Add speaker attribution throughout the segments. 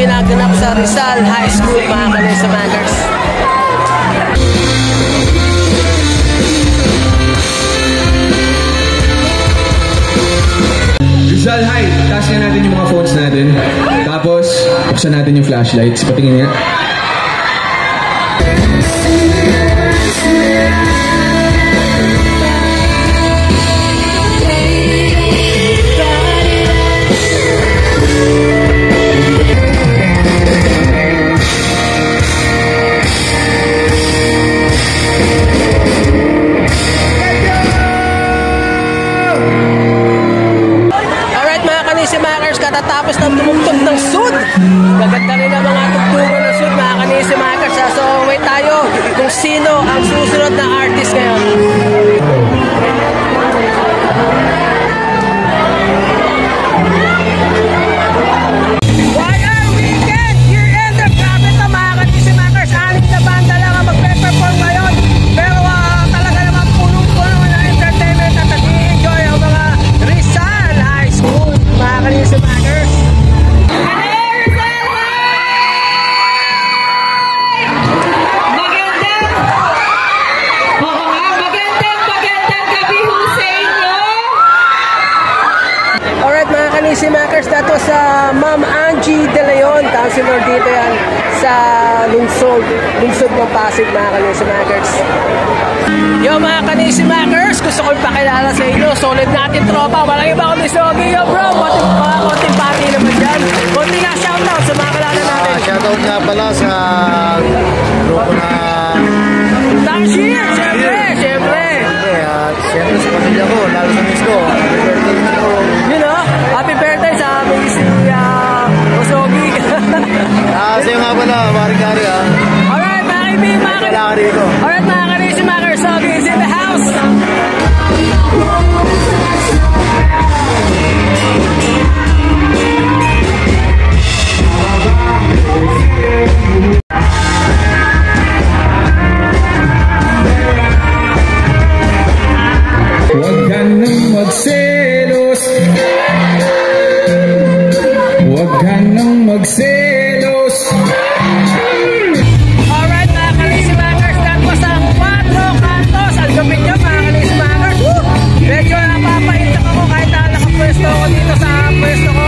Speaker 1: ginaganap sa Rizal High School, mga Kanisimagers.
Speaker 2: Rizal High, taas nga natin yung mga phones natin. Tapos, buksan natin yung flashlights. Patingin nga.
Speaker 1: Katatapos ng tumugtog ng sud. Gaganda rin ang mga tugtugan ng sud, mga Kanisimagers. So wait tayo kung sino ang susunod na artist ngayon. Kanisimagers, that was Ma'am Angie De Leon, councilor dito yan sa lungsod ng Pasig, mga Kanisimagers. Yo mga Kanisimagers, gusto ko ipakilala sa inyo, solid natin tropa, walang iba kundi Sogi. Yo bro, konting party naman dyan, konting na shoutout sa mga kalala natin.
Speaker 3: Shoutout nga pala sa grupo na
Speaker 1: Tangshir, syempre
Speaker 3: at syempre sa pamilya ko, lalo sa miss ko.
Speaker 1: Yun o, happy birthday sa aming si Sogi.
Speaker 3: Sa'yo nga pala, Marikari ha.
Speaker 1: Alright mga kaibigan, alright mga Kanisimagers, Sogi is in the house.
Speaker 2: Huwag ka nang magselos, huwag ka nang magselos.
Speaker 1: Alright mga Kanisimagers, that was ang 4 Cantos. Ang gupit nyo mga Kanisimagers. Medyo napapaintak ako kahit na nakapwesto ako dito sa pwesto ko.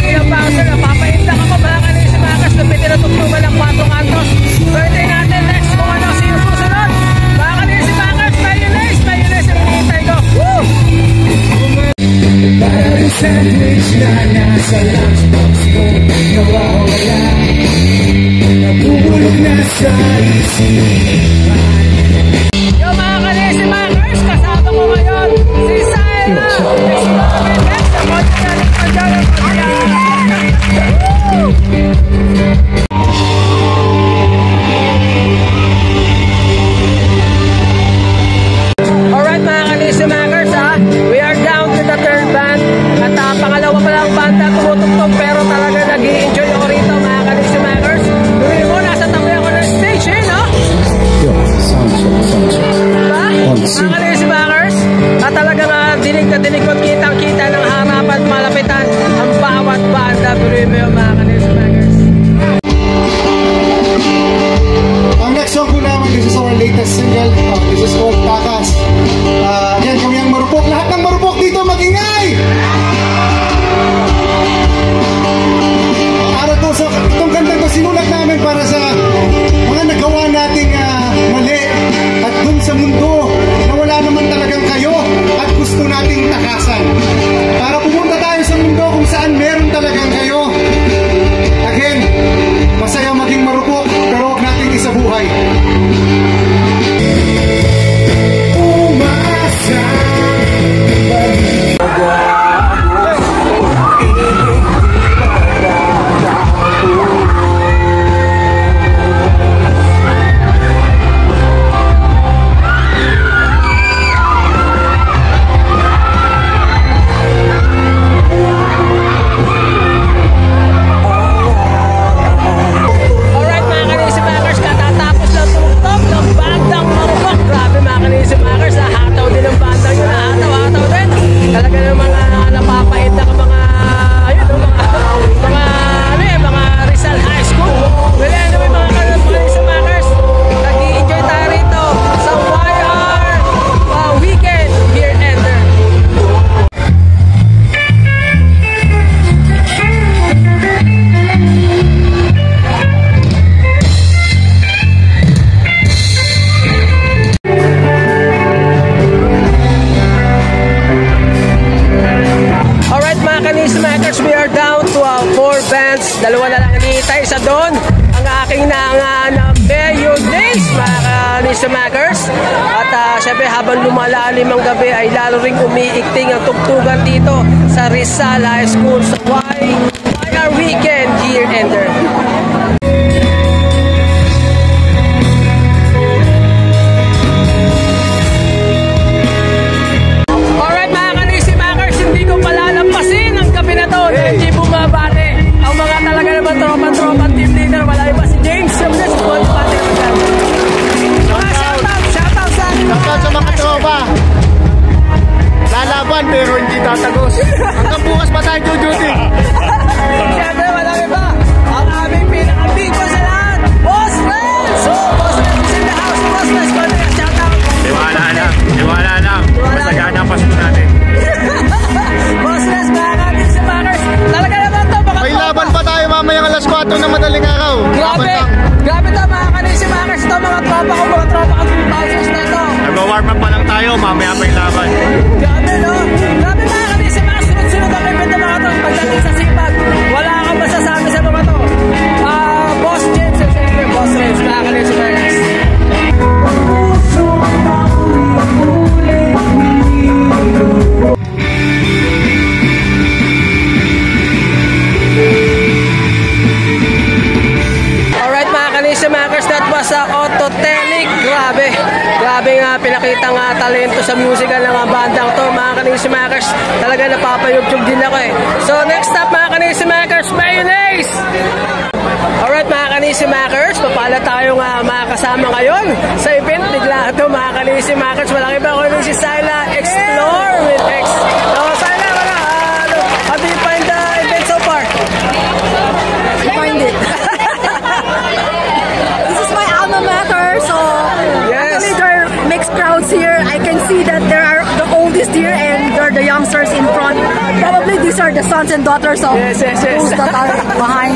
Speaker 1: Bilang bouncer, napapaintak ako mga Kanisimagers. Gupit nila tutulungan ng 4 Cantos. Birthday natin, next kung ano sino susunod. Mga Kanisimagers, mayonnaise ang hinihintay ko. Woo!
Speaker 2: Parang sandwich na nasa lunchbox mo nawawala, nabubulog na sa isipan.
Speaker 1: Yo mga Kanisimagers, kasama ko ngayon si Syla Explorer sa Montreal. Alright mga Kanisimagers, we are down to the third band. At pangalawa pa lang banda tumutugtog, pero talaga nag-i-enjoy ako rito mga Kanisimagers. Tuloy mo, nasa tabi ako ng stage no? Diba? Mga Kanisimagers, at talaga dinig na dinig ko, kitang-kita ng harapan, malapitan ang bawat banda. Tuloy mo yung mga Kanisimagers.
Speaker 3: Ang next song po naman, this is our latest single. This is called Takas. Yan, kami ang marupok. Lahat ng marupok dito, mag-ingay! Para to, so, itong kanta to, sinulat namin para sa mga nagawa nating mali at dun sa mundo na wala naman talagang kayo at gusto nating takasan. Para pumunta tayo sa mundo kung saan meron talagang kayo. Again, masaya maging marupok, pero huwag nating isabuhay.
Speaker 1: Kanisimagers. At syempre habang lumalalim ang gabi ay lalo ring umiikting ang tugtugan dito sa Rizal High School. So why our weekend year ender? Alright mga Kanisimagers, hindi ko palalampasin ang gabi na to na hindi bumabate ang mga talaga naman tropa team leader. Wala iba si James, syempre si Paul Pate. Shoutout sa akin.
Speaker 3: Shoutout sa mga tropa. Lalaban pero hindi tatagos. Hanggang bukas pa tayo duty.
Speaker 1: Siyempre, walang iba. Ang aming pinaka-big boss sa lahat, Boss Renz! Boss Renz is in the house. Boss Renz, shoutout.
Speaker 4: Tiwala lang. Masagana ang Pasko natin.
Speaker 1: Boss Renz, mga Kanisimagers. Talaga naman to.
Speaker 3: May laban pa tayo mamayang alas 4 ng madaling araw.
Speaker 1: Grabe to mga Kanisimagers. Ito mga tropa ko, mga tropa ko. Bouncers na ito.
Speaker 4: Nag-warm up pa lang tayo, mamaya pa yung laban.
Speaker 1: Grabe no? Grabe mga Kanisimagers. Sunod-sunod ang event ng mga to. Pagdating sa sipag, wala kang masasabi sa mga to. Boss James and siyempre Boss Renz, mga Kanisimagers. Alright mga Kanisimagers, that was Autotelic. Grabe nga pinakita nga talento sa musical ng bandang to mga Kanisimagers. Talaga napapa-YouTube din ako eh. So next up mga Kanisimagers, Mayonnaise! Alright mga Kanisimagers, papala tayong makakasama ngayon sa event. Bigla ito mga Kanisimagers, walang iba kundi si Syla Explore with X. So Syla, how do you find the event so far?
Speaker 5: I find it. This is my alma mater, so
Speaker 1: Yes.
Speaker 5: actually there are mixed crowds here. I can see that there are the oldest here and there are the youngsters in front. Probably these are the sons and daughters of
Speaker 1: Yes.
Speaker 5: those that are behind.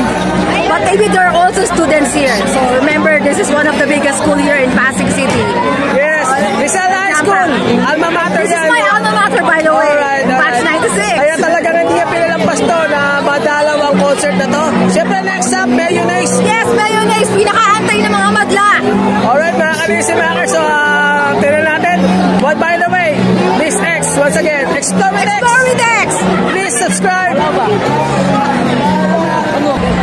Speaker 5: But maybe there are also students here. So remember, this is one of the biggest school here in Pasig City.
Speaker 1: Yes, Rizal High School, alma mater
Speaker 5: This is
Speaker 1: yan.
Speaker 5: my alma mater, by the way.
Speaker 1: Alright,
Speaker 5: Batch 96.
Speaker 1: Kaya talaga hindi niya pinalampas to na madalaw ang concert na to. Siyempre next up, Mayonnaise.
Speaker 5: Yes, Mayonnaise, pinakaantay ng mga madla.
Speaker 1: Alright mga Kanisimagers, so tinan natin. But by the way, Miss X, once again, Explore with X.
Speaker 5: Explore with X.
Speaker 1: Please subscribe.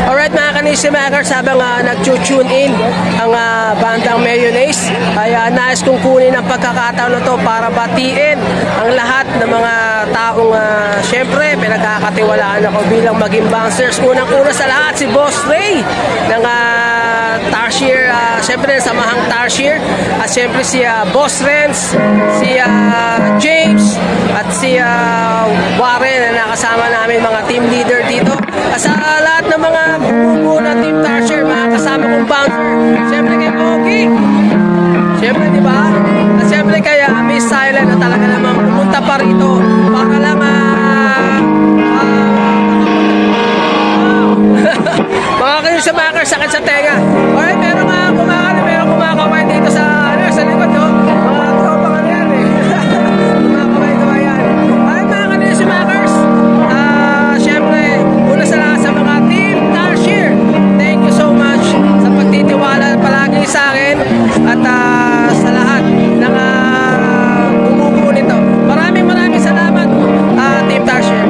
Speaker 1: Alright mga Kanisimagers, habang nag-tune in ang bandang Mayonnaise, ay nais kong kunin ang pagkakataon na to para batiin ang lahat ng mga taong syempre pinagkakatiwalaan ako bilang maging bouncers. Unang-una sa lahat si Boss Ray ng Tarsier, syempre samahang Tarsier, at syempre si Boss Renz, si James at si Warren na nakasama namin mga team leader dito. Sa lahat ng mga bumubuo ng Team Tarsier, mga kasama kong bouncer, syempre kay Ogie, syempre di ba? At syempre kay Miss Silent na talaga namang pumunta pa rito para lang mga Kanisimagers, sakit sa tenga. Alright, meron kumakaway dito sa likod, no? Mga tropa ka yan eh. Kumakaway yan. Alright mga Kanisimagers, syempre, una sa lahat sa mga Team Tarsier, thank you so much sa pagtitiwala palagi sa akin at sa lahat ng bumubuo nito. Maraming salamat, Team Tarsier.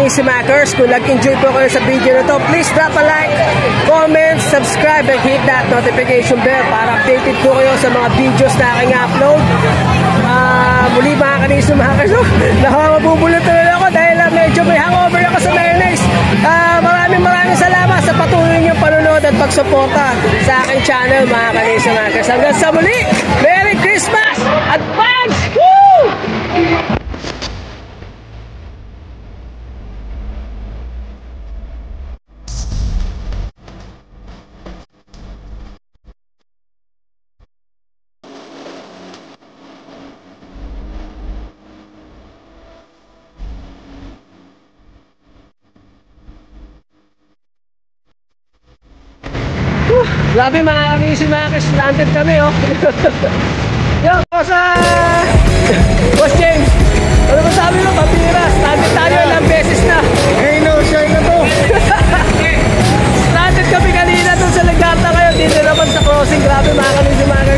Speaker 1: Kanisimakers, kung nag-enjoy po kayo sa video na to, please drop a like, comment, subscribe, and hit that notification bell para updated po kayo sa mga videos na aking upload. Muli mga Kanisimakers, nakakabubulot na ako dahil medyo may hangover ako sa mayonnaise. Maraming salamat sa patuloy niyong panonood at pagsuporta sa aking channel mga Kanisimakers. Hanggang sa muli, Merry Christmas! Advance! Woo! Grabe mga Kanisimakers, stranded kami oh. Yo, boss James, ano ba sabi mo? Pabira, stranded tayo ilang beses na.
Speaker 3: Hey no, siya na to.
Speaker 1: Stranded kami kanina dun sa Legarta ngayon. Dito naman sa crossing. Grabe mga Kanisimakers.